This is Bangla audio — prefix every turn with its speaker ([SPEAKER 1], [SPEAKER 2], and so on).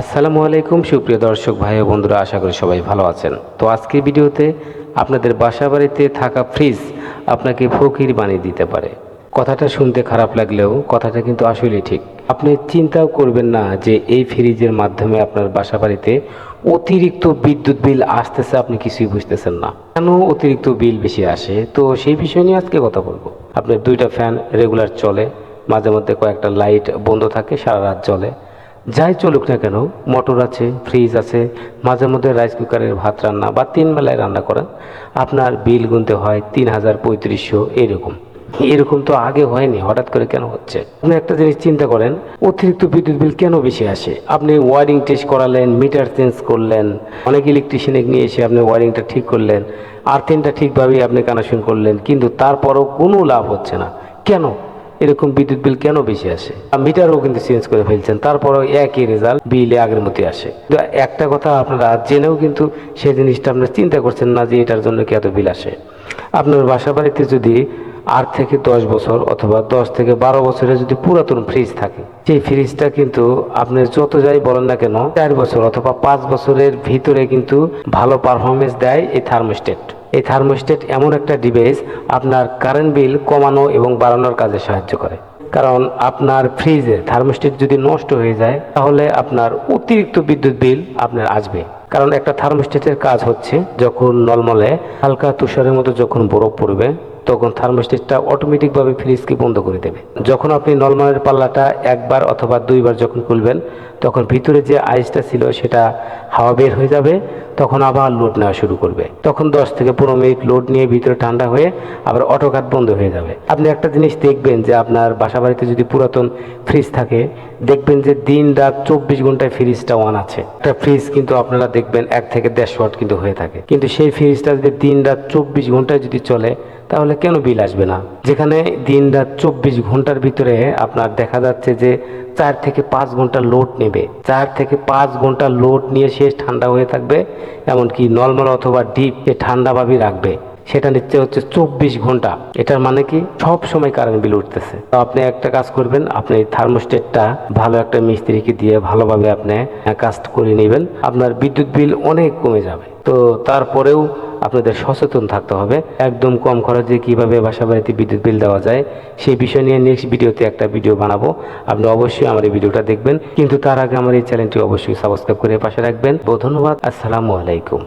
[SPEAKER 1] আসসালামু আলাইকুম সুপ্রিয় দর্শক ভাই ও বন্ধুরা, আশা করি সবাই ভালো আছেন। তো আজকের ভিডিওতে আপনাদের বাসা বাড়িতে থাকা ফ্রিজ আপনাকে ফকির বানিয়ে দিতে পারে। কথাটা শুনতে খারাপ লাগলেও কথাটা কিন্তু আসলেই ঠিক। আপনি চিন্তাও করবেন না যে এই ফ্রিজের মাধ্যমে আপনার বাসা বাড়িতে অতিরিক্ত বিদ্যুৎ বিল আসতেছে, আপনি কিছুই বুঝতেছেন না কেন অতিরিক্ত বিল বেশি আসে। তো সেই বিষয় নিয়ে আজকে কথা বলবো। আপনার দুইটা ফ্যান রেগুলার চলে, মাঝে মধ্যে কয়েকটা লাইট বন্ধ থাকে, সারা রাত চলে, যাই চলুক না কেন, মোটর আছে, ফ্রিজ আছে, মাঝে মধ্যে রাইস কুকারের ভাত রান্না বা 3 বেলায় রান্না করেন, আপনার বিল গুনতে হয় 3000, 3500 এরকম। এরকম তো আগে হয়নি, হঠাৎ করে কেন হচ্ছে? আপনি একটা জিনিস চিন্তা করেন, অতিরিক্ত বিদ্যুৎ বিল কেন বেশি আসে? আপনি ওয়ারিং টেস্ট করালেন, মিটার চেঞ্জ করলেন, অনেক ইলেকট্রিশিয়ানে নিয়ে এসে আপনি ওয়ারিংটা ঠিক করলেন, আর্থিংটা ঠিকভাবেই আপনি কানেকশন করলেন, কিন্তু তারপরও কোনো লাভ হচ্ছে না। কেন এরকম বিদ্যুৎ বিল কেন বেশি আসে? মিটারও কিন্তু চেঞ্জ করে ফেলছেন, তারপরেও একই রেজাল্ট, বিলে আগের মতোই আসে। তো একটা কথা আপনারা জেনেও কিন্তু সেই জিনিসটা আপনারা চিন্তা করছেন না যে এটার জন্য কি এত বিল আসে। আপনার বাসা বাড়িতে যদি 8 থেকে 10 বছর অথবা 10 থেকে 12 বছরের যদি পুরাতন ফ্রিজ থাকে, সেই ফ্রিজটা কিন্তু আপনি যত যাই বলেন না কেন 4 বছর অথবা 5 বছরের ভিতরে কিন্তু ভালো পারফরমেন্স দেয় এই থার্মোস্টেট। এই থার্মোস্টেট এমন একটা ডিভাইস আপনার কারেন্ট বিল কমানো এবং বাড়ানোর কাজে সাহায্য করে। কারণ আপনার ফ্রিজে থার্মোস্টেট যদি নষ্ট হয়ে যায় তাহলে আপনার অতিরিক্ত বিদ্যুৎ বিল আপনার আসবে। কারণ একটা থার্মোস্টেটের কাজ হচ্ছে, যখন নলমলে হালকা তুষারের মতো যখন বরফ পড়বে তখন থার্মোস্টেটটা অটোমেটিকভাবে ফ্রিজকে বন্ধ করে দেবে। যখন আপনি নলমলের পাল্লাটা একবার অথবা 2বার যখন খুলবেন তখন ভিতরে যে আইসটা ছিল সেটা হাওয়া বের হয়ে যাবে, তখন আবার লোড নেওয়া শুরু করবে। তখন 10 থেকে 15 মিনিট লোড নিয়ে ভিতরে ঠান্ডা হয়ে আবার অটোকাট বন্ধ হয়ে যাবে। আপনি একটা জিনিস দেখবেন যে আপনার বাসা বাড়িতে যদি পুরাতন ফ্রিজ থাকে, দেখবেন যে দিন রাত 24 ঘন্টায় ফ্রিজটা অন আছে। একটা ফ্রিজ কিন্তু আপনারা দেখবেন 1 থেকে 1.5 ওয়াট কিন্তু হয়ে থাকে, কিন্তু সেই ফ্রিজটা যদি দিন রাত 24 ঘন্টায় যদি চলে তাহলে কেন বিল আসবে না? যেখানে দিন রাত 24 ঘন্টার ভিতরে আপনার দেখা যাচ্ছে যে 4 থেকে 5 ঘন্টা লোড নেবে, 4 থেকে 5 ঘন্টা লোড নিয়ে শেষ ঠান্ডা হয়ে থাকবে, এমনকি নর্মাল অথবা ডিপ ঠান্ডা ভাবই রাখবে, সেটা নিচ্ছে হচ্ছে 24 ঘন্টা। এটার মানে কি সব সময় কারেন্ট বিল উঠতেছে। তো আপনি একটা কাজ করবেন, আপনি থার্মোস্টেটটা ভালো একটা মিস্ত্রিকে দিয়ে ভালোভাবে আপনি কাজ করে নেবেন, আপনার বিদ্যুৎ বিল অনেক কমে যাবে। তো তারপরেও আপনাদের সচেতন থাকতে হবে, একদম কম খরচে কিভাবে বাসা বাড়িতে বিদ্যুৎ বিল দেওয়া যায় সেই বিষয় নিয়ে নেক্সট ভিডিওতে একটা ভিডিও বানাবো। আপনি অবশ্যই আমার এই ভিডিওটা দেখবেন, কিন্তু তার আগে আমার এই চ্যানেলটি অবশ্যই সাবস্ক্রাইব করে পাশে রাখবেন। ধন্যবাদ। আসসালামু আলাইকুম।